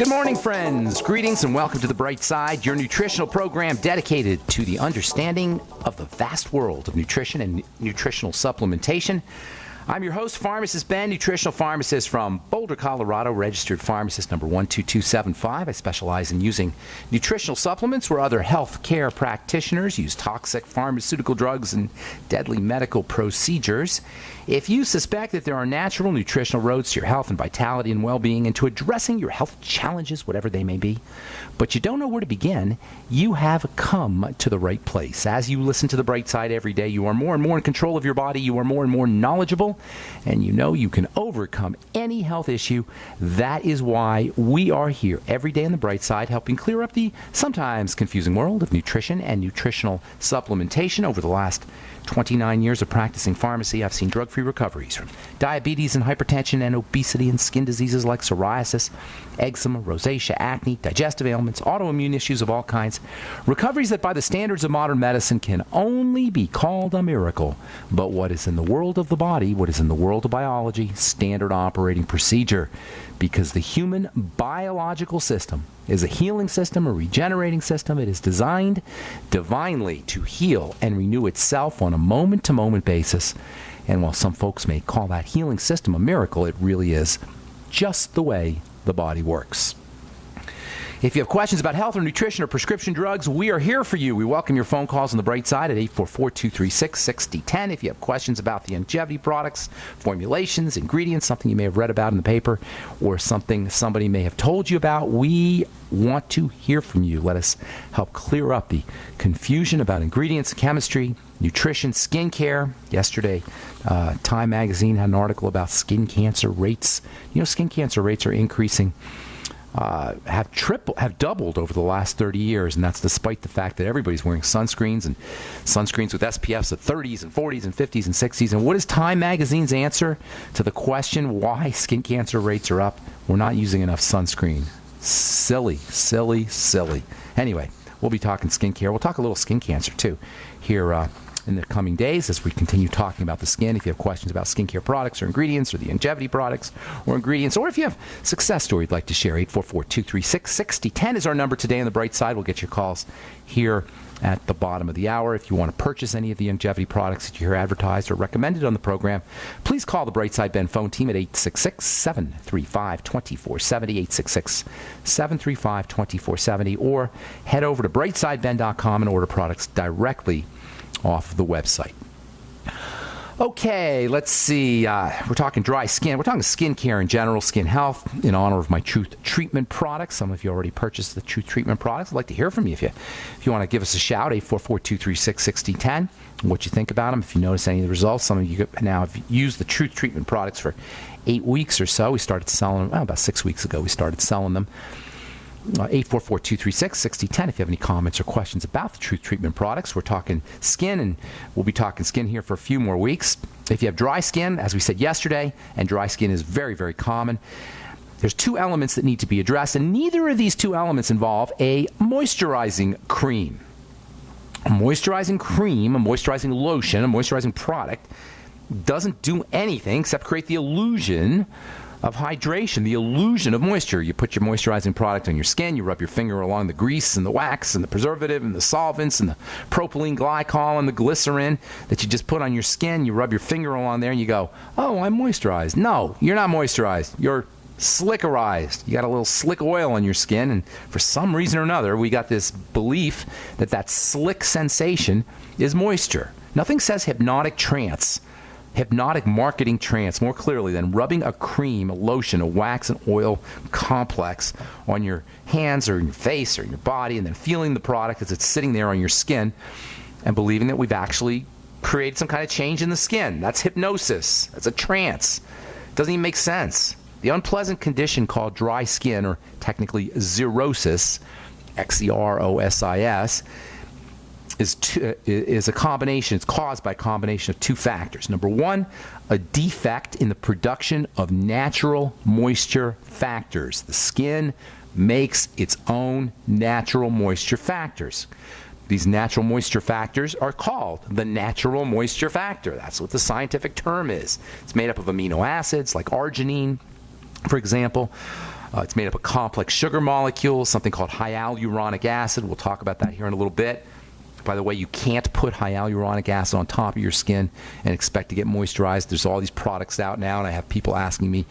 Good morning, friends. Greetings and welcome to The Bright Side, your nutritional program dedicated to the understanding of the vast world of nutrition and nutritional supplementation. I'm your host, Pharmacist Ben, nutritional pharmacist from Boulder, Colorado, registered pharmacist number 12275. I specialize in using nutritional supplements where other health care practitioners use toxic pharmaceutical drugs and deadly medical procedures. If you suspect that there are natural nutritional roads to your health and vitality and well-being and to addressing your health challenges, whatever they may be, but you don't know where to begin, you have come to the right place. As you listen to The Bright Side every day, you are more and more in control of your body, you are more and more knowledgeable, and you know you can overcome any health issue. That is why we are here every day on The Bright Side, helping clear up the sometimes confusing world of nutrition and nutritional supplementation. Over the last 29 years of practicing pharmacy, I've seen drug-free recoveries from diabetes and hypertension and obesity and skin diseases like psoriasis, eczema, rosacea, acne, digestive ailments, autoimmune issues of all kinds. Recoveries that by the standards of modern medicine can only be called a miracle. But what is in the world of the body, what is in the world of biology, standard operating procedure. Because the human biological system is a healing system, a regenerating system. It is designed divinely to heal and renew itself on a moment-to-moment basis. And while some folks may call that healing system a miracle, it really is just the way the body works. If you have questions about health or nutrition or prescription drugs, we are here for you. We welcome your phone calls on The Bright Side at 844-236-6010. If you have questions about the longevity products, formulations, ingredients, something you may have read about in the paper, or something somebody may have told you about, we want to hear from you. Let us help clear up the confusion about ingredients, chemistry, nutrition, skincare. Yesterday, Time Magazine had an article about skin cancer rates. You know, skin cancer rates are increasing. Have doubled over the last 30 years, and that's despite the fact that everybody's wearing sunscreens and sunscreens with SPFs of 30s and 40s and 50s and 60s. And what is Time Magazine's answer to the question why skin cancer rates are up? We're not using enough sunscreen. Silly, silly, silly. Anyway, we'll be talking skincare. We'll talk a little skin cancer, too, here in the coming days as we continue talking about the skin. If you have questions about skincare products or ingredients or the longevity products or ingredients, or if you have a success story you'd like to share, 844-236-6010 is our number today on The Bright Side. We'll get your calls here at the bottom of the hour. If you want to purchase any of the longevity products that you hear advertised or recommended on the program, please call the Bright Side Ben phone team at 866-735-2470, 866-735-2470, or head over to brightsideben.com and order products directly off the website. Okay, let's see. We're talking dry skin. We're talking skincare in general, skin health, in honor of my Truth Treatment products. Some of you already purchased the Truth Treatment products. I'd like to hear from you. If you want to give us a shout, 844-236-6010, what you think about them. If you notice any of the results, some of you now have used the Truth Treatment products for 8 weeks or so. We started selling them, about 6 weeks ago, we started selling them. 844-236-6010 if you have any comments or questions about the Truth Treatment products. We're talking skin, and we'll be talking skin here for a few more weeks. If you have dry skin, as we said yesterday, and dry skin is very, very common, there's two elements that need to be addressed, and neither of these two elements involve a moisturizing cream. A moisturizing cream, a moisturizing lotion, a moisturizing product doesn't do anything except create the illusion of hydration, the illusion of moisture. You put your moisturizing product on your skin, you rub your finger along the grease and the wax and the preservative and the solvents and the propylene glycol and the glycerin that you just put on your skin. You rub your finger along there and you go, oh, I'm moisturized. No, you're not moisturized. You're slickerized. You got a little slick oil on your skin, and for some reason or another, we got this belief that that slick sensation is moisture. Nothing says hypnotic marketing trance more clearly than rubbing a cream, a lotion, a wax and oil complex on your hands or in your face or in your body, and then feeling the product as it's sitting there on your skin and believing that we've actually created some kind of change in the skin. That's hypnosis. That's a trance. It doesn't even make sense. The unpleasant condition called dry skin, or technically xerosis, Xerosis, is a combination. It's caused by a combination of two factors. Number one, a defect in the production of natural moisture factors. The skin makes its own natural moisture factors. These natural moisture factors are called the natural moisture factor. That's what the scientific term is. It's made up of amino acids like arginine, for example. It's made up of complex sugar molecules, something called hyaluronic acid. We'll talk about that here in a little bit. By the way, you can't put hyaluronic acid on top of your skin and expect to get moisturized. There's all these products out now, and I have people asking me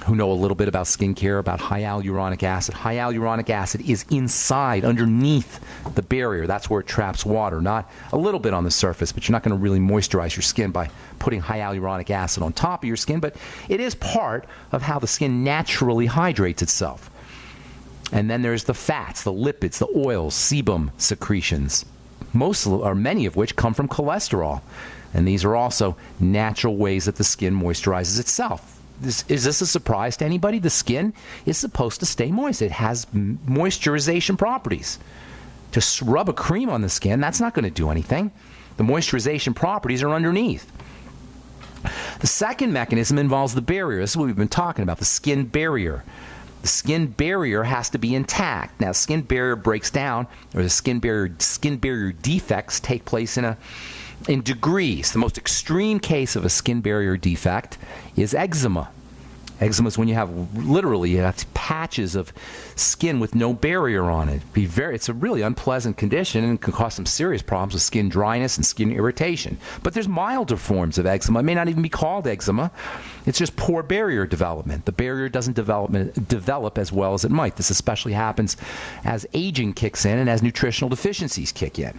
who know a little bit about skincare about hyaluronic acid. Hyaluronic acid is inside, underneath the barrier. That's where it traps water, not a little bit on the surface, but you're not going to really moisturize your skin by putting hyaluronic acid on top of your skin, but it is part of how the skin naturally hydrates itself. And then there's the fats, the lipids, the oils, sebum secretions, many of which come from cholesterol. And these are also natural ways that the skin moisturizes itself. Is this a surprise to anybody? The skin is supposed to stay moist. It has moisturization properties. To rub a cream on the skin, that's not going to do anything. The moisturization properties are underneath. The second mechanism involves the barrier. This is what we've been talking about, the skin barrier. The skin barrier has to be intact. Now, skin barrier breaks down, or the skin barrier defects take place in degrees. The most extreme case of a skin barrier defect is eczema. Eczema is when you have patches of skin with no barrier on it. It's a really unpleasant condition and can cause some serious problems with skin dryness and skin irritation. But there's milder forms of eczema. It may not even be called eczema. It's just poor barrier development. The barrier doesn't develop as well as it might. This especially happens as aging kicks in and as nutritional deficiencies kick in.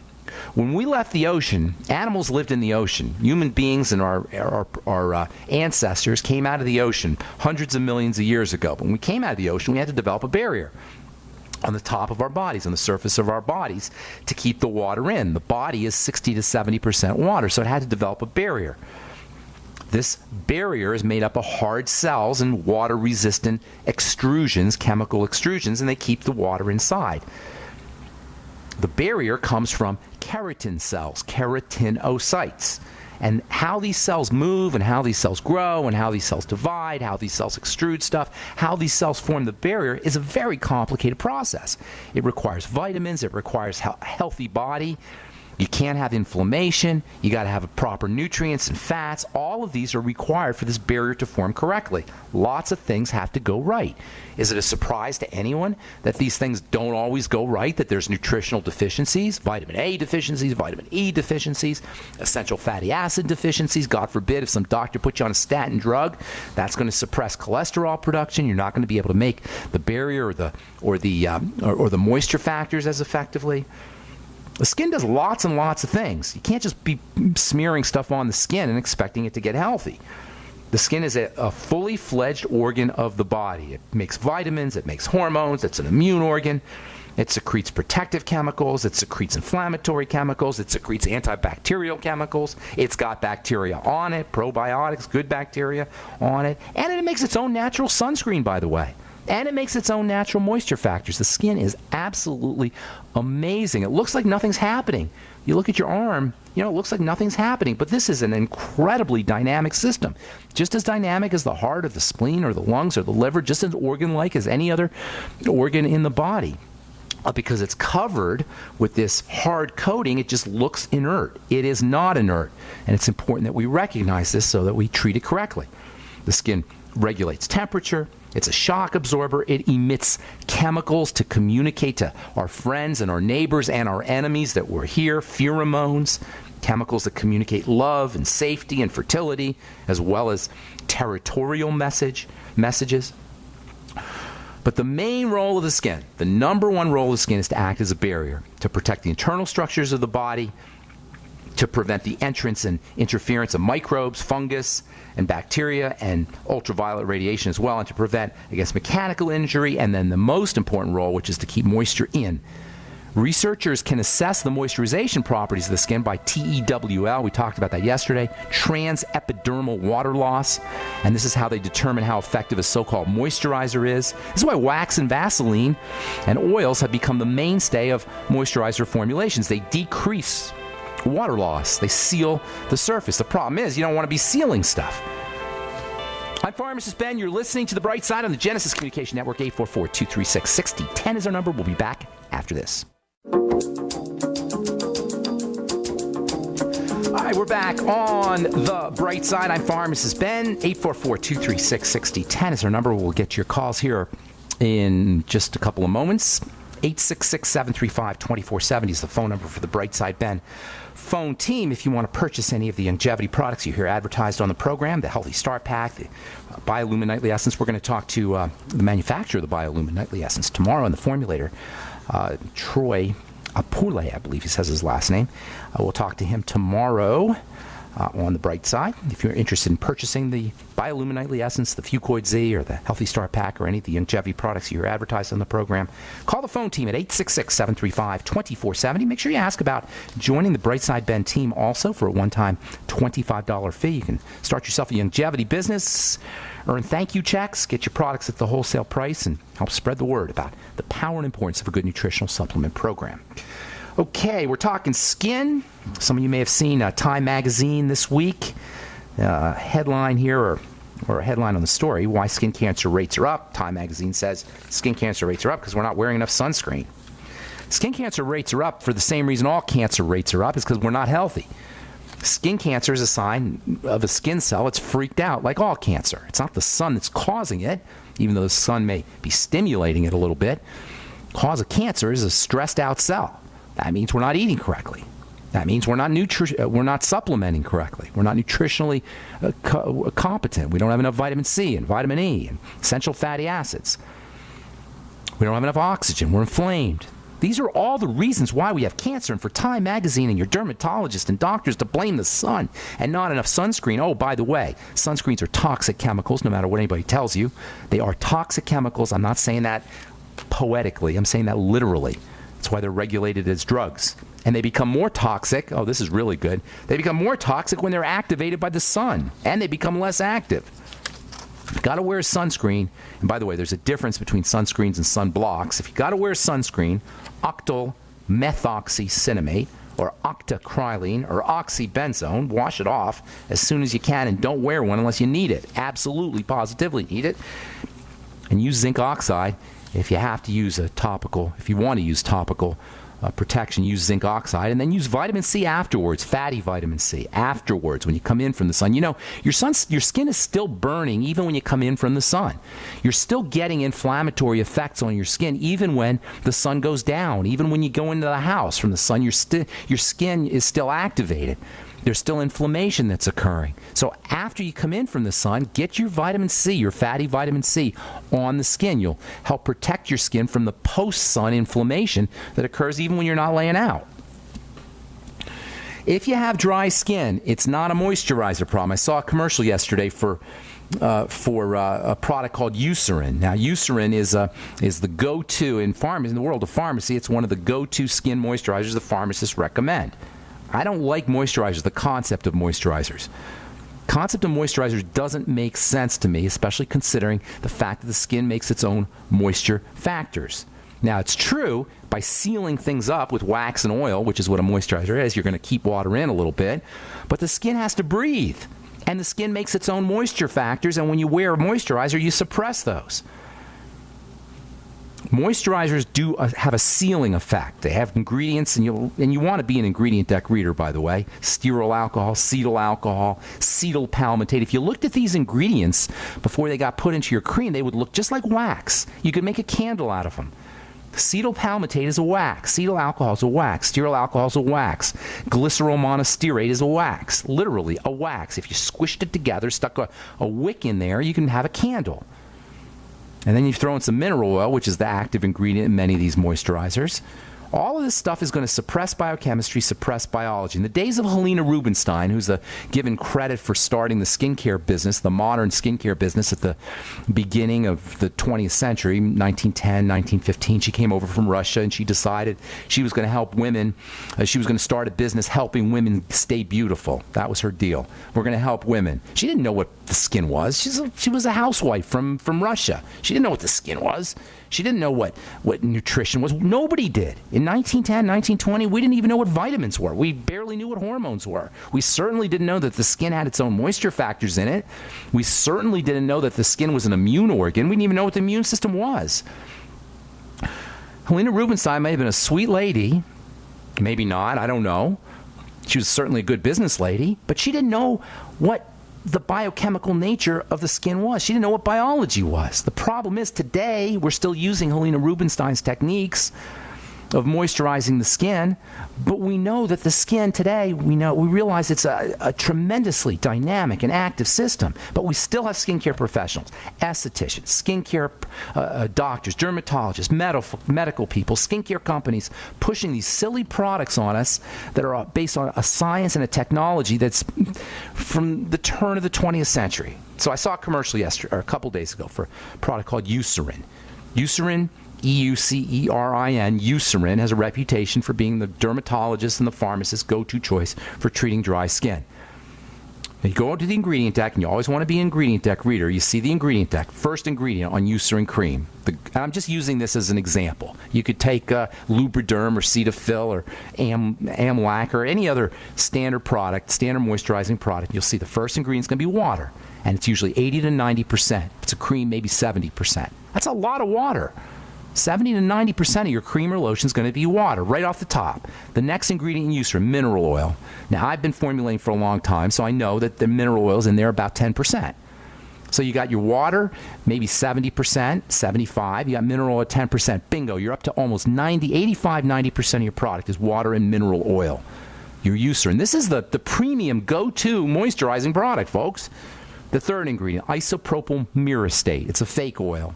When we left the ocean, animals lived in the ocean. Human beings and our ancestors came out of the ocean hundreds of millions of years ago. But when we came out of the ocean, we had to develop a barrier on the top of our bodies, on the surface of our bodies, to keep the water in. The body is 60 to 70% water, so it had to develop a barrier. This barrier is made up of hard cells and water-resistant extrusions, chemical extrusions, and they keep the water inside. The barrier comes from keratin cells, keratinocytes. And how these cells move and how these cells grow and how these cells divide, how these cells extrude stuff, how these cells form the barrier is a very complicated process. It requires vitamins. It requires a healthy body. You can't have inflammation. You got to have proper nutrients and fats. All of these are required for this barrier to form correctly. Lots of things have to go right. Is it a surprise to anyone that these things don't always go right, that there's nutritional deficiencies, vitamin A deficiencies, vitamin E deficiencies, essential fatty acid deficiencies? God forbid if some doctor puts you on a statin drug, that's going to suppress cholesterol production. You're not going to be able to make the barrier or the moisture factors as effectively. The skin does lots and lots of things. You can't just be smearing stuff on the skin and expecting it to get healthy. The skin is a fully fledged organ of the body. It makes vitamins, it makes hormones, it's an immune organ. It secretes protective chemicals, it secretes inflammatory chemicals, it secretes antibacterial chemicals. It's got bacteria on it, probiotics, good bacteria on it. And it makes its own natural sunscreen, by the way. And it makes its own natural moisture factors. The skin is absolutely amazing. It looks like nothing's happening. You look at your arm, it looks like nothing's happening. But this is an incredibly dynamic system. Just as dynamic as the heart or the spleen or the lungs or the liver, just as organ-like as any other organ in the body. Because it's covered with this hard coating, it just looks inert. It is not inert. And it's important that we recognize this so that we treat it correctly. The skin regulates temperature. It's a shock absorber. It emits chemicals to communicate to our friends and our neighbors and our enemies that we're here, pheromones, chemicals that communicate love and safety and fertility, as well as territorial messages. But the main role of the skin, the number one role of the skin, is to act as a barrier, to protect the internal structures of the body, to prevent the entrance and interference of microbes, fungus, and bacteria, and ultraviolet radiation as well, and to prevent against mechanical injury, and then the most important role, which is to keep moisture in. Researchers can assess the moisturization properties of the skin by TEWL. We talked about that yesterday. Transepidermal water loss. And this is how they determine how effective a so-called moisturizer is. This is why wax and Vaseline and oils have become the mainstay of moisturizer formulations. They decrease water loss. They seal the surface. The problem is you don't want to be sealing stuff. I'm Pharmacist Ben. You're listening to The Bright Side on the Genesis Communication Network. 844-236-6010 is our number. We'll be back after this. All right, we're back on The Bright Side. I'm Pharmacist Ben. 844-236-6010 is our number. We'll get your calls here in just a couple of moments. 866-735-2470 is the phone number for the Brightside Ben phone team if you want to purchase any of the longevity products you hear advertised on the program, the Healthy Start Pack, the Biolumin Nightly Essence. We're going to talk to the manufacturer of the Biolumin Nightly Essence tomorrow, and the formulator, Troy Apule, I believe he says his last name. We'll talk to him tomorrow on the Bright Side. If you're interested in purchasing the Biolumin Nightly Essence, the Fucoid Z, or the Healthy Start Pack, or any of the longevity products you hear advertised on the program, call the phone team at 866-735-2470. Make sure you ask about joining the Brightside Ben team also for a one-time $25 fee. You can start yourself a longevity business, earn thank you checks, get your products at the wholesale price, and help spread the word about the power and importance of a good nutritional supplement program. Okay, we're talking skin. Some of you may have seen Time Magazine this week. Headline here, or a headline on the story, why skin cancer rates are up. Time Magazine says skin cancer rates are up because we're not wearing enough sunscreen. Skin cancer rates are up for the same reason all cancer rates are up, is because we're not healthy. Skin cancer is a sign of a skin cell that's freaked out, like all cancer. It's not the sun that's causing it, even though the sun may be stimulating it a little bit. Cause of cancer is a stressed out cell. That means we're not eating correctly. That means we're not supplementing correctly. We're not nutritionally competent. We don't have enough vitamin C and vitamin E and essential fatty acids. We don't have enough oxygen. We're inflamed. These are all the reasons why we have cancer. And for Time Magazine and your dermatologists and doctors to blame the sun and not enough sunscreen. Oh, by the way, sunscreens are toxic chemicals, no matter what anybody tells you. They are toxic chemicals. I'm not saying that poetically. I'm saying that literally. That's why they're regulated as drugs. And they become more toxic. Oh, this is really good. They become more toxic when they're activated by the sun. And they become less active. You've got to wear sunscreen. And by the way, there's a difference between sunscreens and sunblocks. If you've got to wear sunscreen, octyl methoxycinnamate or octacrylene or oxybenzone, wash it off as soon as you can and don't wear one unless you need it. Absolutely, positively need it. And use zinc oxide if you have to use a topical, if you want to use topical protection, use zinc oxide, and then use vitamin C afterwards, fatty vitamin C afterwards when you come in from the sun. You know, your skin is still burning even when you come in from the sun. You're still getting inflammatory effects on your skin even when the sun goes down. Even when you go into the house from the sun, your skin is still activated. There's still inflammation that's occurring. So after you come in from the sun, get your vitamin C, your fatty vitamin C, on the skin. You'll help protect your skin from the post-sun inflammation that occurs even when you're not laying out. If you have dry skin, it's not a moisturizer problem. I saw a commercial yesterday for a product called Eucerin. Now, Eucerin is the go-to in the world of pharmacy. It's one of the go-to skin moisturizers the pharmacists recommend. I don't like moisturizers, the concept of moisturizers. Concept of moisturizers doesn't make sense to me, especially considering the fact that the skin makes its own moisture factors. Now, it's true, by sealing things up with wax and oil, which is what a moisturizer is, you're going to keep water in a little bit, but the skin has to breathe, and the skin makes its own moisture factors, and when you wear a moisturizer, you suppress those. Moisturizers do have a sealing effect. They have ingredients, and you want to be an ingredient deck reader, by the way. Stearyl alcohol, cetyl palmitate. If you looked at these ingredients before they got put into your cream, they would look just like wax. You could make a candle out of them. Cetyl palmitate is a wax. Cetyl alcohol is a wax. Stearyl alcohol is a wax. Glycerol monostearate is a wax. Literally a wax. If you squished it together, stuck a wick in there, you can have a candle. And then you throw in some mineral oil, which is the active ingredient in many of these moisturizers. All of this stuff is going to suppress biochemistry, suppress biology. In the days of Helena Rubinstein, who's given credit for starting the skincare business, the modern skincare business at the beginning of the 20th century, 1910, 1915, she came over from Russia and she decided she was going to help women. She was going to start a business helping women stay beautiful. That was her deal. We're going to help women. She didn't know what the skin was. She was a housewife from Russia. She didn't know what the skin was. She didn't know what nutrition was. Nobody did. In 1910, 1920, we didn't even know what vitamins were. We barely knew what hormones were. We certainly didn't know that the skin had its own moisture factors in it. We certainly didn't know that the skin was an immune organ. We didn't even know what the immune system was. Helena Rubinstein may have been a sweet lady. Maybe not. I don't know. She was certainly a good business lady. But she didn't know what the biochemical nature of the skin was. She didn't know what biology was. The problem is today we're still using Helena Rubinstein's techniques of moisturizing the skin, but we know that the skin today, we realize it's a tremendously dynamic and active system, but we still have skincare professionals, estheticians, skincare doctors, dermatologists, medical people, skincare companies pushing these silly products on us that are based on a science and a technology that's from the turn of the 20th century. So I saw a commercial a couple days ago for a product called Eucerin. Eucerin, Eucerin, Eucerin has a reputation for being the dermatologist and the pharmacist's go-to choice for treating dry skin. Now you go to the ingredient deck, and you always want to be an ingredient deck reader. You see the ingredient deck. First ingredient on Eucerin cream. I'm just using this as an example. You could take Lubriderm or Cetaphil or Amlac or any other standard product, standard moisturizing product. You'll see the first ingredient is going to be water, and it's usually 80 to 90%. If it's a cream, maybe 70%. That's a lot of water. 70 to 90% of your cream or lotion is going to be water, right off the top. The next ingredient in Eucerin, mineral oil. Now, I've been formulating for a long time, so I know that the mineral oil is in there about 10%. So you got your water, maybe 70%, 75%. You got mineral oil at 10%. Bingo, you're up to almost 85-90% of your product is water and mineral oil. Your Eucerin. This is the premium go-to moisturizing product, folks. The third ingredient, isopropyl myristate. It's a fake oil.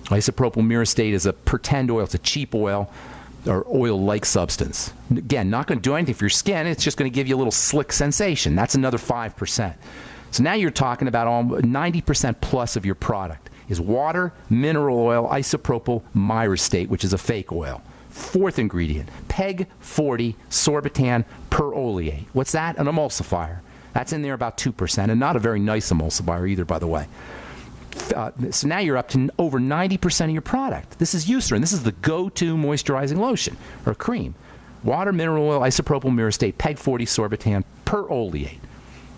Isopropyl myristate is a pretend oil. It's a cheap oil or oil-like substance. Again, not going to do anything for your skin. It's just going to give you a little slick sensation. That's another 5%. So now you're talking about 90% plus of your product is water, mineral oil, isopropyl myristate, which is a fake oil. Fourth ingredient, PEG 40 sorbitan peroleate. What's that? An emulsifier. That's in there about 2%, and not a very nice emulsifier either, by the way. So now you're up to over 90% of your product. This is Eucerin. This is the go-to moisturizing lotion or cream. Water, mineral oil, isopropyl myristate, PEG 40 sorbitan peroleate.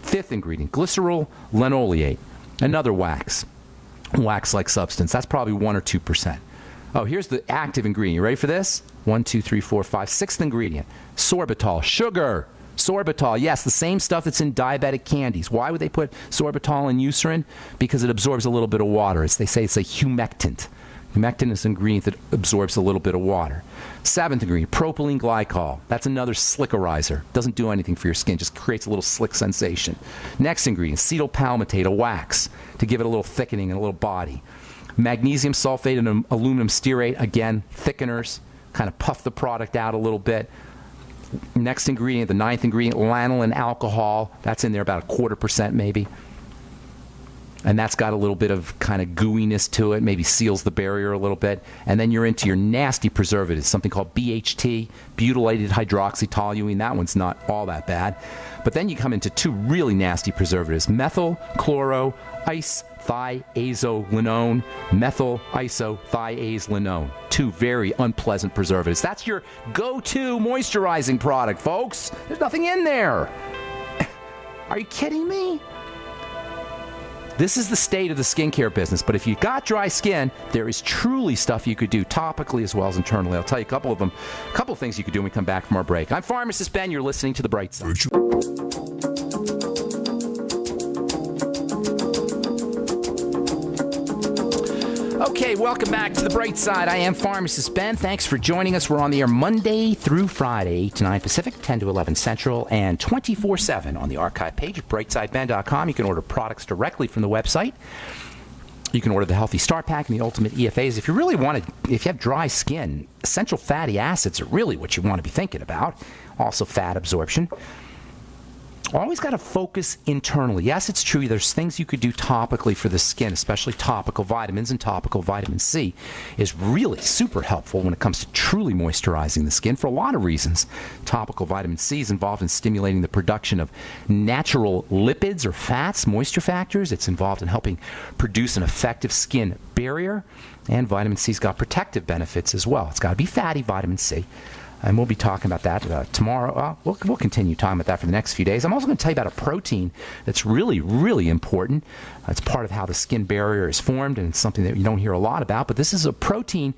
Fifth ingredient, glycerol linoleate, another wax-like substance. That's probably 1 or 2%. Oh, here's the active ingredient. You ready for this? 1, 2, 3, 4, 5. Sixth ingredient, sorbitol, sugar. Sorbitol, yes, the same stuff that's in diabetic candies. Why would they put sorbitol in Eucerin? Because it absorbs a little bit of water. They say it's a humectant. Humectant is an ingredient that absorbs a little bit of water. Seventh ingredient, propylene glycol. That's another slickerizer. Doesn't do anything for your skin, just creates a little slick sensation. Next ingredient, acetyl palmitate, a wax, to give it a little thickening and a little body. Magnesium sulfate and aluminum stearate, again, thickeners, kind of puff the product out a little bit. Next ingredient, the ninth ingredient, lanolin alcohol. That's in there about 0.25% maybe. And that's got a little bit of kind of gooiness to it, maybe seals the barrier a little bit. And then you're into your nasty preservatives, something called BHT, butylated hydroxytoluene. That one's not all that bad. But then you come into two really nasty preservatives, methyl chloro thiazolinone, methyl isothiazolinone. Two very unpleasant preservatives. That's your go-to moisturizing product, folks. There's nothing in there. Are you kidding me? This is the state of the skincare business, but if you've got dry skin, there is truly stuff you could do topically as well as internally. I'll tell you a couple of them, a couple of things you could do when we come back from our break. I'm Pharmacist Ben. You're listening to The Bright Side. Okay, welcome back to The Bright Side. I am Pharmacist Ben. Thanks for joining us. We're on the air Monday through Friday, 8 to 9 Pacific, 10 to 11 Central, and 24/7 on the archive page at brightsideben.com. You can order products directly from the website. You can order the Healthy Start Pack and the Ultimate EFAs. If you really want to, if you have dry skin, essential fatty acids are really what you want to be thinking about. Also fat absorption. Always got to focus internally. Yes, it's true. There's things you could do topically for the skin, especially topical vitamins, and topical vitamin C is really super helpful when it comes to truly moisturizing the skin for a lot of reasons. Topical vitamin C is involved in stimulating the production of natural lipids or fats, moisture factors. It's involved in helping produce an effective skin barrier, and vitamin C's got protective benefits as well. It's got to be fatty vitamin C. And we'll be talking about that tomorrow. We'll continue talking about that for the next few days. I'm also going to tell you about a protein that's really, really important. It's part of how the skin barrier is formed, and it's something that you don't hear a lot about. But this is a protein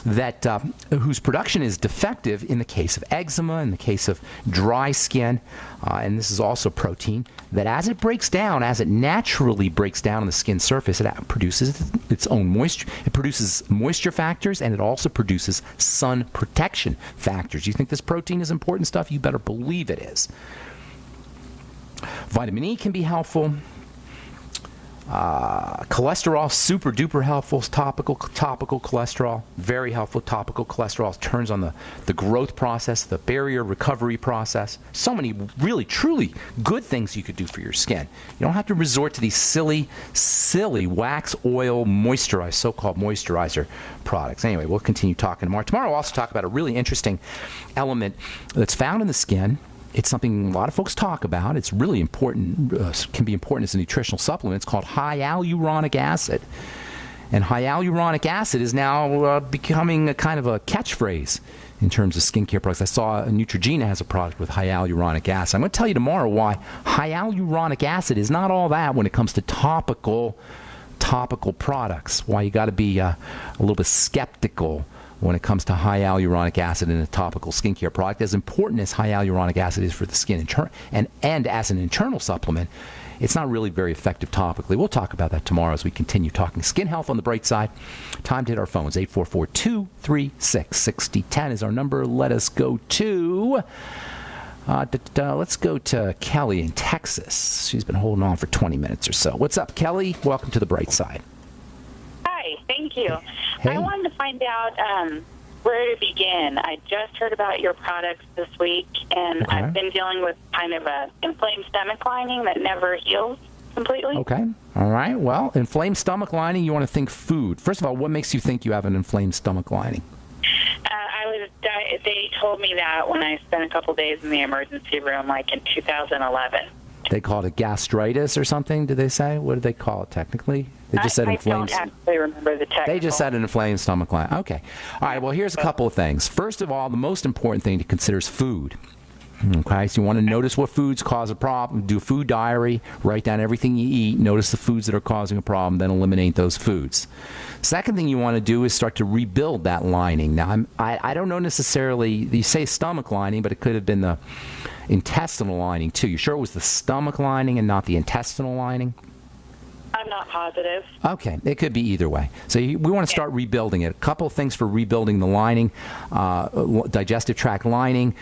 that whose production is defective in the case of eczema, in the case of dry skin, and this is also protein that as it naturally breaks down on the skin surface, it produces its own moisture. It produces moisture factors, and it also produces sun protection factors. You think this protein is important stuff? You better believe it is. Vitamin E can be helpful. Cholesterol, super duper helpful. Topical cholesterol, very helpful. Topical cholesterol turns on the growth process, the barrier recovery process. So many really, truly good things you could do for your skin. You don't have to resort to these silly wax oil moisturizer, so-called moisturizer products. Anyway, we'll continue talking tomorrow. Tomorrow we'll also talk about a really interesting element that's found in the skin. It's something a lot of folks talk about. It's really important, can be important as a nutritional supplement. It's called hyaluronic acid. And hyaluronic acid is now becoming a kind of a catchphrase in terms of skincare products. I saw Neutrogena has a product with hyaluronic acid. I'm going to tell you tomorrow why hyaluronic acid is not all that when it comes to topical products, why you got to be a little bit skeptical when it comes to hyaluronic acid in a topical skincare product. As important as hyaluronic acid is for the skin and as an internal supplement, it's not really very effective topically. We'll talk about that tomorrow as we continue talking skin health on the bright side. Time to hit our phones. 844-236-6010 is our number. Let us go to let's go to Kelly in Texas. She's been holding on for 20 minutes or so. What's up, Kelly? Welcome to the bright side. Thank you. Hey. I wanted to find out where to begin. I just heard about your products this week, and Okay. I've been dealing with kind of a inflamed stomach lining that never heals completely. Okay. All right. Well, inflamed stomach lining, you want to think food. First of all, what makes you think you have an inflamed stomach lining? They told me that when I spent a couple days in the emergency room, like in 2011. They called it gastritis or something, did they say? What did they call it technically? They just said inflamed. I don't actually remember the technical. They just said an inflamed stomach lining. Okay. All right, well, here's a couple of things. First of all, the most important thing to consider is food. Okay, so you want to notice what foods cause a problem, do a food diary, write down everything you eat, notice the foods that are causing a problem, then eliminate those foods. Second thing you want to do is start to rebuild that lining. Now, I don't know necessarily, you say stomach lining, but it could have been the intestinal lining too. You sure it was the stomach lining and not the intestinal lining? I'm not positive. Okay, it could be either way. So we want to start rebuilding it. A couple of things for rebuilding the lining, digestive tract lining,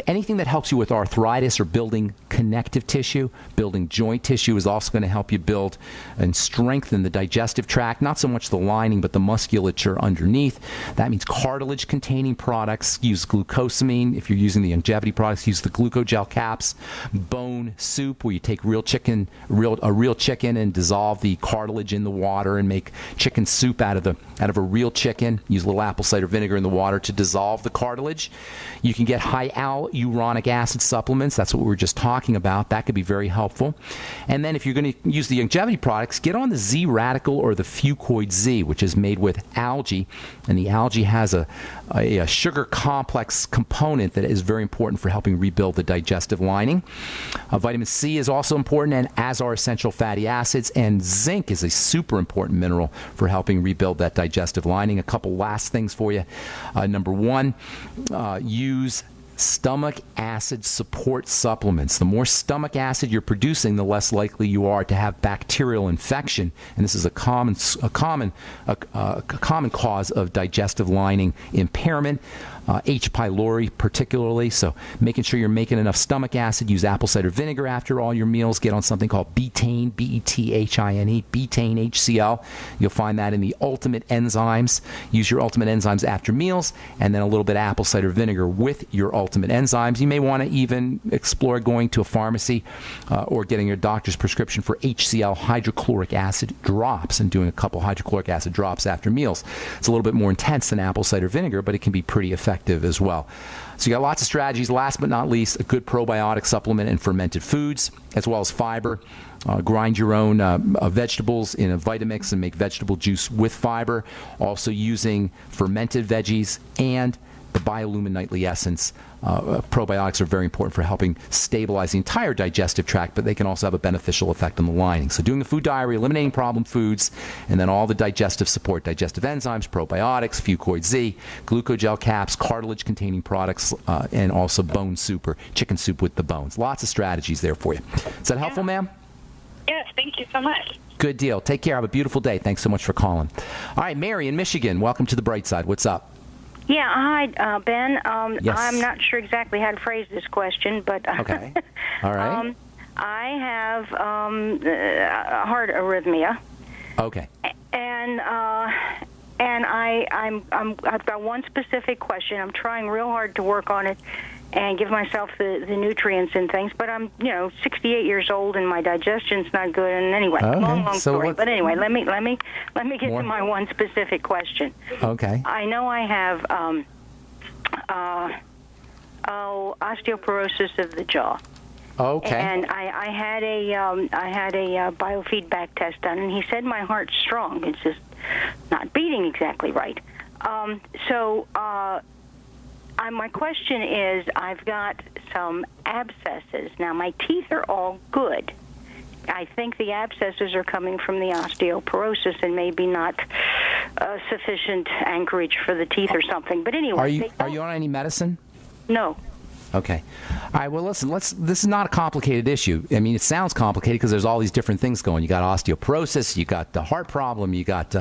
anything that helps you with arthritis or building connective tissue, building joint tissue is also going to help you build and strengthen the digestive tract, not so much the lining, but the musculature underneath. That means cartilage-containing products. Use glucosamine. If you're using the longevity products, use the glucogel caps. Bone soup, where you take a real chicken and dissolve the cartilage in the water and make chicken soup out of a real chicken. Use a little apple cider vinegar in the water to dissolve the cartilage. You can get hyaluronic acid supplements. That's what we were just talking about. That could be very helpful. And then if you're going to use the longevity products, get on the Z Radical or the Fucoid Z, which is made with algae. And the algae has a sugar complex component that is very important for helping rebuild the digestive lining. Vitamin C is also important, and as are essential fatty acids. And zinc is a super important mineral for helping rebuild that digestive lining. A couple last things for you. Number one, use stomach acid support supplements. The more stomach acid you're producing, the less likely you are to have bacterial infection, and this is a common cause of digestive lining impairment. H. pylori particularly, so making sure you're making enough stomach acid. Use apple cider vinegar after all your meals. Get on something called betaine, B-E-T-H-I-N-E, betaine HCl. You'll find that in the Ultimate Enzymes. Use your Ultimate Enzymes after meals, and then a little bit of apple cider vinegar with your Ultimate Enzymes. You may want to even explore going to a pharmacy or getting your doctor's prescription for HCl, hydrochloric acid drops, and doing a couple hydrochloric acid drops after meals. It's a little bit more intense than apple cider vinegar, but it can be pretty effective as well. So you got lots of strategies. Last but not least, a good probiotic supplement and fermented foods, as well as fiber. Grind your own vegetables in a Vitamix and make vegetable juice with fiber. Also using fermented veggies and the biolumin nightly essence. Probiotics are very important for helping stabilize the entire digestive tract, but they can also have a beneficial effect on the lining. So doing the food diary, eliminating problem foods, and then all the digestive support, digestive enzymes, probiotics, Fucoid Z, glucogel caps, cartilage-containing products, and also bone soup or chicken soup with the bones. Lots of strategies there for you. Is that helpful, ma'am? Yes, thank you so much. Good deal. Take care. Have a beautiful day. Thanks so much for calling. All right, Mary in Michigan, welcome to the Bright Side. What's up? Yeah, hi, Ben. Yes. I'm not sure exactly how to phrase this question, but Okay. All right. I have a heart arrhythmia. Okay. And I've got one specific question. I'm trying real hard to work on it and give myself the nutrients and things. But I'm 68 years old and my digestion's not good. And anyway, Okay. long So story. what- But anyway, let me get More? to my one specific question. Okay. I know I have osteoporosis of the jaw. Okay. And I had a biofeedback test done, and he said my heart's strong. It's just not beating exactly right. My question is, I've got some abscesses. Now, my teeth are all good. I think the abscesses are coming from the osteoporosis and maybe not sufficient anchorage for the teeth or something. But anyway, Are you on any medicine? No. Okay. All right. Well, listen. This is not a complicated issue. I mean, it sounds complicated because there's all these different things going. You got osteoporosis, you got the heart problem, you got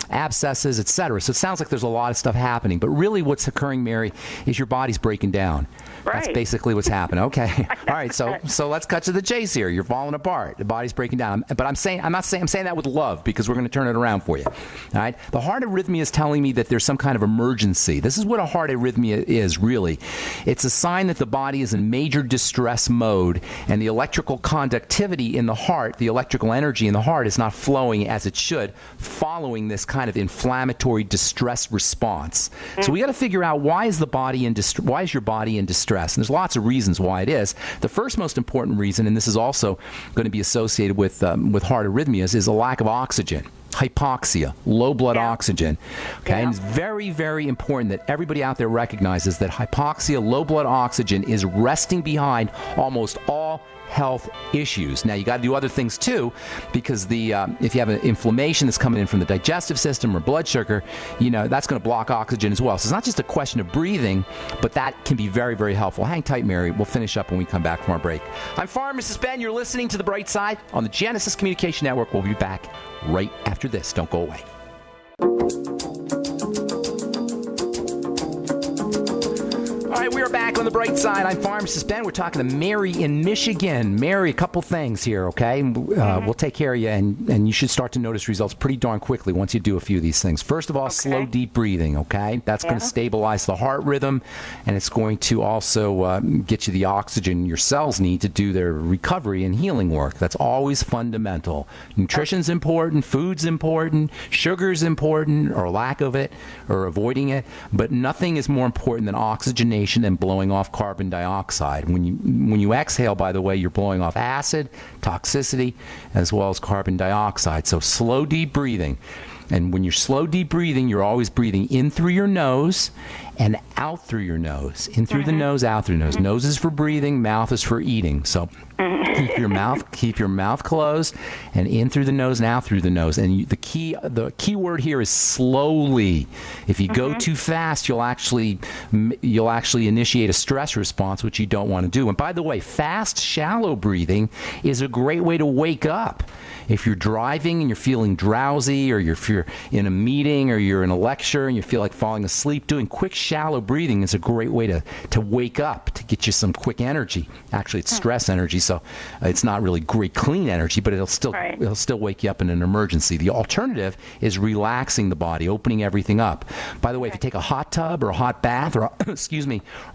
abscesses, etc. So it sounds like there's a lot of stuff happening. But really, what's occurring, Mary, is your body's breaking down. Right. That's basically what's happening. Okay. All right. So let's cut to the chase here. You're falling apart. The body's breaking down. But I'm saying that with love because we're going to turn it around for you. All right. The heart arrhythmia is telling me that there's some kind of emergency. This is what a heart arrhythmia is really. It's a sign that the body is in major distress mode, and the electrical conductivity in the heart, the electrical energy in the heart, is not flowing as it should, following this kind of inflammatory distress response. So we got to figure out why is your body in distress, and there's lots of reasons why it is. The first most important reason, and this is also going to be associated with heart arrhythmias, is a lack of oxygen. Hypoxia, low blood oxygen. Okay, and it's very, very important that everybody out there recognizes that hypoxia, low blood oxygen, is resting behind almost all health issues. Now, you got to do other things too, because if you have an inflammation that's coming in from the digestive system or blood sugar, that's going to block oxygen as well. So it's not just a question of breathing, but that can be very, very helpful. Hang tight, Mary. We'll finish up when we come back from our break. I'm Pharmacist Ben. You're listening to The Bright Side on the Genesis Communication Network. We'll be back right after this. Don't go away. All right, we are back on The Bright Side. I'm Pharmacist Ben. We're talking to Mary in Michigan. Mary, a couple things here, okay? We'll take care of you, and you should start to notice results pretty darn quickly once you do a few of these things. First of all, slow, deep breathing, okay? That's going to stabilize the heart rhythm, and it's going to also get you the oxygen your cells need to do their recovery and healing work. That's always fundamental. Nutrition's important, food's important, sugar's important, or lack of it, or avoiding it, but nothing is more important than oxygenation and blowing off carbon dioxide. When you exhale, by the way, you're blowing off acid, toxicity, as well as carbon dioxide. So slow, deep breathing. And when you're slow, deep breathing, you're always breathing in through your nose and out through your nose. In through the nose, out through the nose. Nose is for breathing, mouth is for eating. So keep your mouth closed, and in through the nose and out through the nose. And the key word here is slowly. If you go too fast, you'll actually initiate a stress response, which you don't want to do. And by the way, fast, shallow breathing is a great way to wake up. If you're driving and you're feeling drowsy, or if you're in a meeting or you're in a lecture and you feel like falling asleep, doing quick, shallow breathing is a great way to wake up, to get you some quick energy. Actually, it's stress energy, so it's not really great, clean energy, but it'll still wake you up in an emergency. The alternative is relaxing the body, opening everything up. By the way, if you take a hot tub or a hot bath or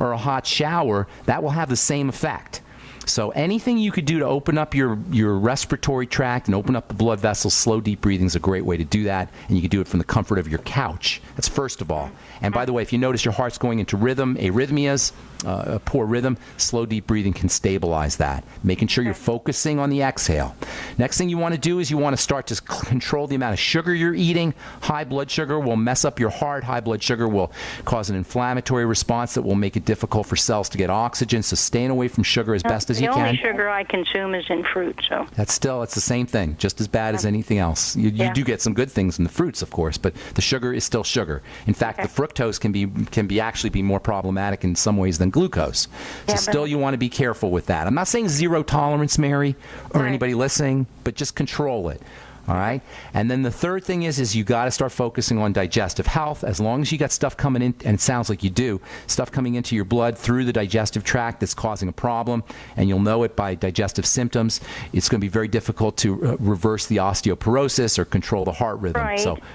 or a hot shower, that will have the same effect. So anything you could do to open up your respiratory tract and open up the blood vessels, slow, deep breathing is a great way to do that. And you can do it from the comfort of your couch. That's first of all. And by the way, if you notice your heart's going into rhythm, arrhythmias, a poor rhythm, slow, deep breathing can stabilize that. Making sure you're focusing on the exhale. Next thing you want to do is you want to start to control the amount of sugar you're eating. High blood sugar will mess up your heart. High blood sugar will cause an inflammatory response that will make it difficult for cells to get oxygen. So staying away from sugar as best as you can. The only sugar I consume is in fruit, so. It's the same thing, just as bad as anything else. You do get some good things in the fruits, of course, but the sugar is still sugar. In fact, the fructose can actually be more problematic in some ways than glucose. So still you want to be careful with that. I'm not saying zero tolerance, Mary, or anybody listening, but just control it. All right? And then the third thing is you got to start focusing on digestive health. As long as you got stuff coming in, and it sounds like you do, stuff coming into your blood through the digestive tract that's causing a problem, and you'll know it by digestive symptoms, it's going to be very difficult to reverse the osteoporosis or control the heart rhythm.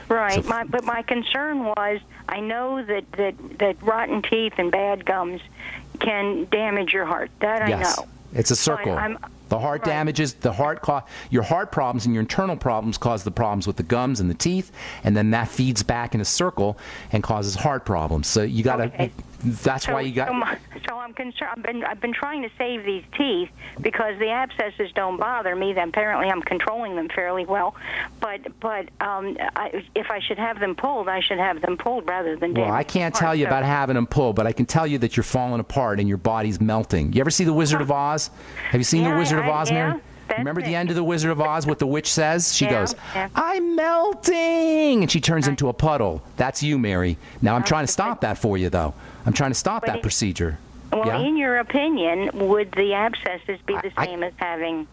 Right. But my concern was, I know that rotten teeth and bad gums can damage your heart. That I know. It's a circle. The heart damages, your heart problems and your internal problems cause the problems with the gums and the teeth, and then that feeds back in a circle and causes heart problems. So you got to, why you got. So I'm concerned. I've been trying to save these teeth because the abscesses don't bother me. Apparently I'm controlling them fairly well. But if I should have them pulled, I should have them pulled rather than damaged. Well, I can't tell you about having them pulled, but I can tell you that you're falling apart and your body's melting. You ever see The Wizard of Oz? Have you seen The Wizard of Oz, Mary? Remember the end of The Wizard of Oz, what the witch says? She goes, I'm melting! And she turns into a puddle. That's you, Mary. Now, I'm trying to stop that for you, though. I'm trying to stop that procedure. Well, in your opinion, would the abscesses be the same as having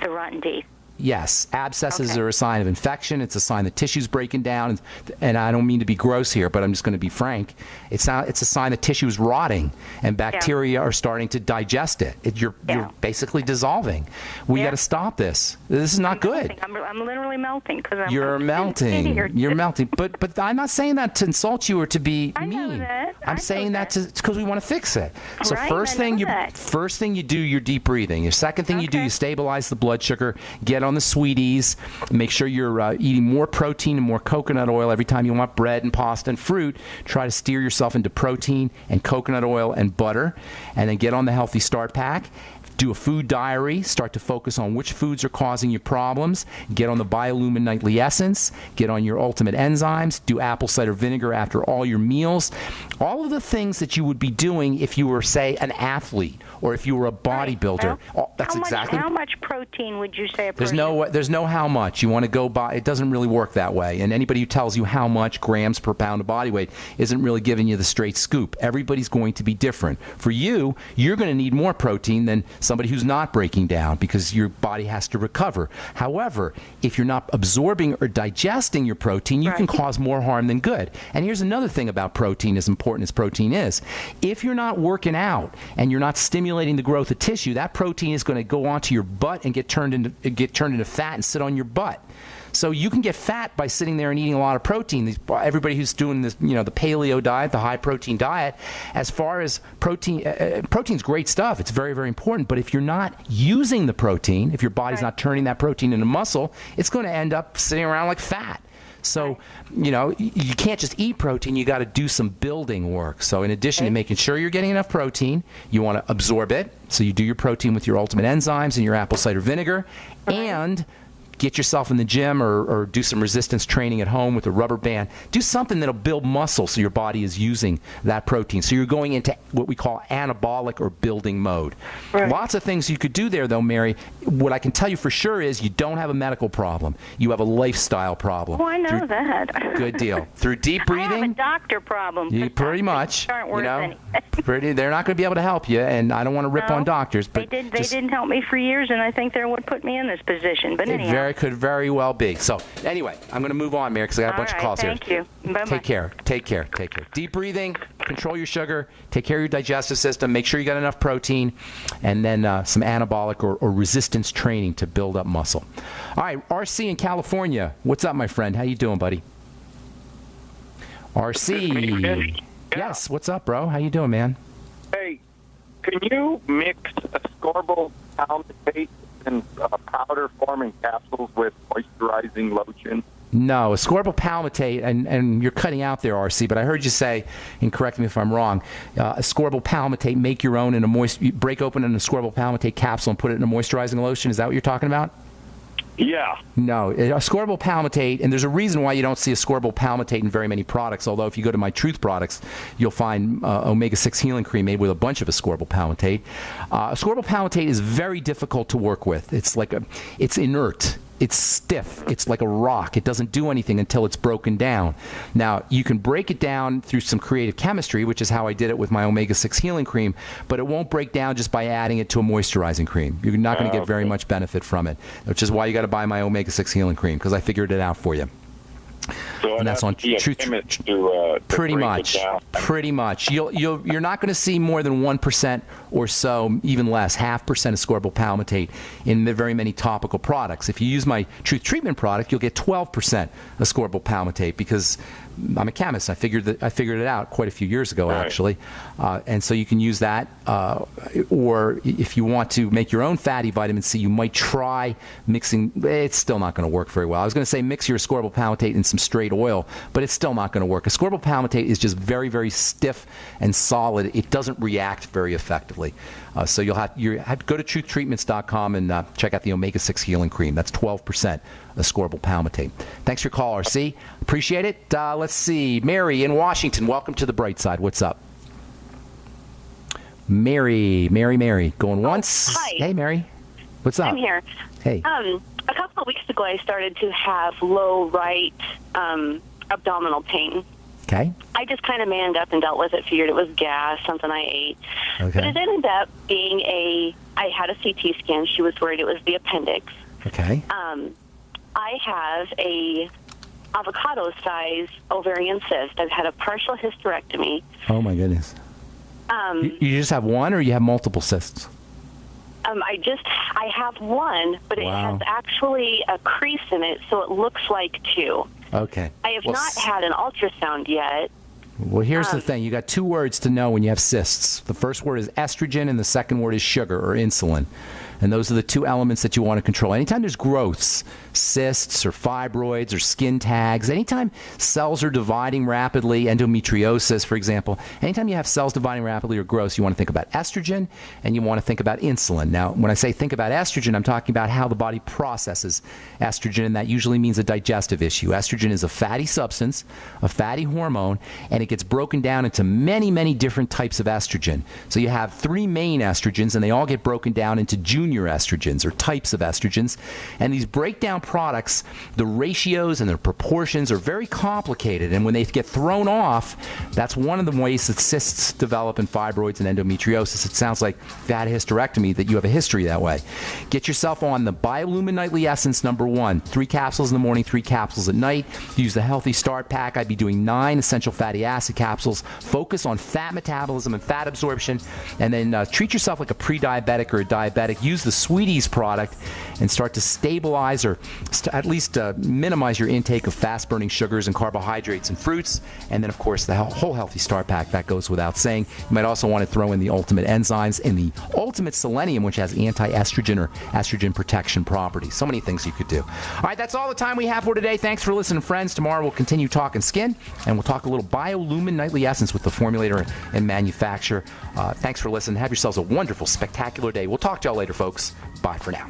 the rotten teeth? Yes, abscesses are a sign of infection. It's a sign that tissue's breaking down. And I don't mean to be gross here, but I'm just going to be frank. It's a sign that tissue's rotting and bacteria are starting to digest it. You're basically dissolving. We got to stop this. This is not good. I'm literally melting. You're melting. You're melting. But I'm not saying that to insult you or to be mean. Know that. I'm saying that because we want to fix it. So first thing you do, you're deep breathing. Your second thing you do, you stabilize the blood sugar, get on the sweeties, make sure you're eating more protein and more coconut oil every time you want bread and pasta and fruit. Try to steer yourself into protein and coconut oil and butter, and then get on the Healthy Start Pack. Do a food diary. Start to focus on which foods are causing you problems. Get on the Biolumin Nightly Essence. Get on your Ultimate Enzymes. Do apple cider vinegar after all your meals. All of the things that you would be doing if you were, say, an athlete or if you were a bodybuilder. That's how much protein would you say a person? There's no how much. You want to go by. It doesn't really work that way. And anybody who tells you how much grams per pound of body weight isn't really giving you the straight scoop. Everybody's going to be different. For you, you're going to need more protein than somebody who's not breaking down because your body has to recover. However, if you're not absorbing or digesting your protein, you can cause more harm than good. And here's another thing about protein, as important as protein is. If you're not working out and you're not stimulating the growth of tissue, that protein is going to go onto your butt and get turned into fat and sit on your butt. So you can get fat by sitting there and eating a lot of protein. Everybody who's doing this, the paleo diet, the high protein diet, as far as protein, protein's great stuff. It's very, very important. But if you're not using the protein, if your body's not turning that protein into muscle, it's going to end up sitting around like fat. So, you can't just eat protein. You got to do some building work. So in addition to making sure you're getting enough protein, you want to absorb it. So you do your protein with your Ultimate Enzymes and your apple cider vinegar. And get yourself in the gym or do some resistance training at home with a rubber band. Do something that'll build muscle so your body is using that protein. So you're going into what we call anabolic or building mode. Lots of things you could do there, though, Mary. What I can tell you for sure is you don't have a medical problem. You have a lifestyle problem. Oh, I know that. Good deal. Through deep breathing. I have a doctor problem. Pretty much. Aren't worth they're not going to be able to help you, and I don't want to rip on doctors. But they didn't help me for years, and I think they're what put me in this position. But anyhow. Could very well be. So anyway, I'm going to move on, Mary, because I got a bunch of calls here. Thank you. Bye-bye. Take care. Deep breathing, control your sugar, take care of your digestive system, make sure you got enough protein, and then some anabolic or resistance training to build up muscle. All right, RC in California. What's up, my friend? How you doing, buddy? RC. Yes, what's up, bro? How you doing, man? Hey, Can you mix ascorbyl palmitate in powder form in capsules with moisturizing lotion? No, ascorbyl palmitate, and you're cutting out there, RC, but I heard you say, and correct me if I'm wrong, ascorbyl palmitate, make your own in break open an ascorbyl palmitate capsule and put it in a moisturizing lotion. Is that what you're talking about? Yeah. No, ascorbyl palmitate, and there's a reason why you don't see ascorbyl palmitate in very many products, although if you go to my Truth products, you'll find omega-6 healing cream made with a bunch of ascorbyl palmitate. Ascorbyl palmitate is very difficult to work with. It's inert. It's stiff. It's like a rock. It doesn't do anything until it's broken down. Now, you can break it down through some creative chemistry, which is how I did it with my omega-6 healing cream, but it won't break down just by adding it to a moisturizing cream. You're not going to get very much benefit from it, which is why you got to buy my omega-6 healing cream, because I figured it out for you. So and that's on Truth. Pretty much. You're not going to see more than 1% or so, even less, 0.5% ascorbyl palmitate in very many topical products. If you use my Truth treatment product, you'll get 12% ascorbyl palmitate, because I'm a chemist. I figured it out quite a few years ago, actually. And so you can use that. Or if you want to make your own fatty vitamin C, you might try mixing. It's still not going to work very well. I was going to say mix your ascorbyl palmitate in some straight oil, but it's still not going to work. Ascorbyl palmitate is just very, very stiff and solid. It doesn't react very effectively. So you have to go to truthtreatments.com and check out the omega-6 healing cream. That's 12% ascorbyl palmitate. Thanks for your call, RC. Appreciate it. Let's see. Mary in Washington, welcome to the bright side. What's up? Mary. Going once. Hi. Hey, Mary. What's up? I'm here. Hey. A couple of weeks ago, I started to have low right abdominal pain. Okay. I just kind of manned up and dealt with it, figured it was gas, something I ate. Okay. But it ended up being I had a CT scan. She was worried it was the appendix. Okay. I have a avocado-sized ovarian cyst. I've had a partial hysterectomy. Oh, my goodness. You just have one, or you have multiple cysts? I have one, but it Wow. has actually a crease in it, so it looks like two. Okay. I have not had an ultrasound yet. Well, here's the thing. You got two words to know when you have cysts. The first word is estrogen, and the second word is sugar or insulin. And those are the two elements that you want to control. Anytime there's growths, cysts or fibroids or skin tags, anytime cells are dividing rapidly, endometriosis, for example, anytime you have cells dividing rapidly or growths, you want to think about estrogen and you want to think about insulin. Now, when I say think about estrogen, I'm talking about how the body processes estrogen, and that usually means a digestive issue. Estrogen is a fatty substance, a fatty hormone, and it gets broken down into many, many different types of estrogen. So you have three main estrogens, and they all get broken down into junior estrogens or types of estrogens. And these breakdown products, the ratios and their proportions are very complicated. And when they get thrown off, that's one of the ways that cysts develop in fibroids and endometriosis. It sounds like if you had a hysterectomy that you have a history that way. Get yourself on the Biolumin Nightly Essence #1. 3 capsules in the morning, 3 capsules at night. Use the Healthy Start Pack. I'd be doing 9 essential fatty acid capsules. Focus on fat metabolism and fat absorption. And then treat yourself like a pre-diabetic or a diabetic. Use the Sweeties product and start to stabilize or at least minimize your intake of fast-burning sugars and carbohydrates and fruits. And then, of course, the whole Healthy Start Pack. That goes without saying. You might also want to throw in the Ultimate Enzymes and the Ultimate Selenium, which has anti-estrogen or estrogen protection properties. So many things you could do. All right, that's all the time we have for today. Thanks for listening, friends. Tomorrow we'll continue talking skin, and we'll talk a little Biolumin Nightly Essence with the formulator and manufacturer. Thanks for listening. Have yourselves a wonderful, spectacular day. We'll talk to y'all later, folks. Bye for now.